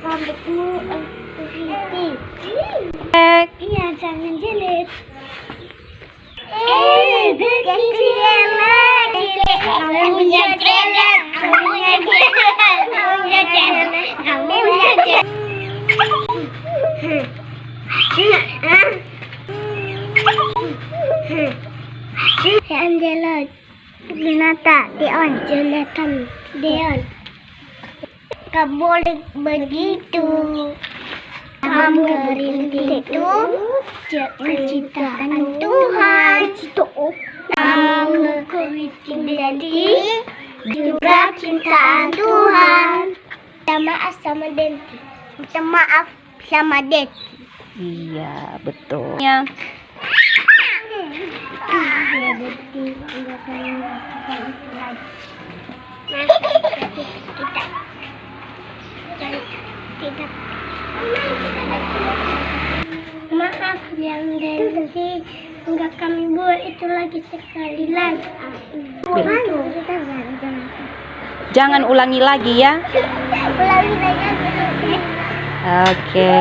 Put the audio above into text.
Rambutmu positif. Iya, jangan jelek. Kamunya jelek. Angela, Renata, Deon, Jonathan, Deon. Gak boleh begitu. Kamu rindu itu ciptaan Tuhan. Kamu jadi juga ciptaan Tuhan. Minta maaf sama Denti. Minta maaf sama Denti. Iya, betul. Ya. Maaf yang Denti enggak kami buat itu lagi sekali lagi. Jangan ulangi lagi ya. Ulangi lagi. Oke.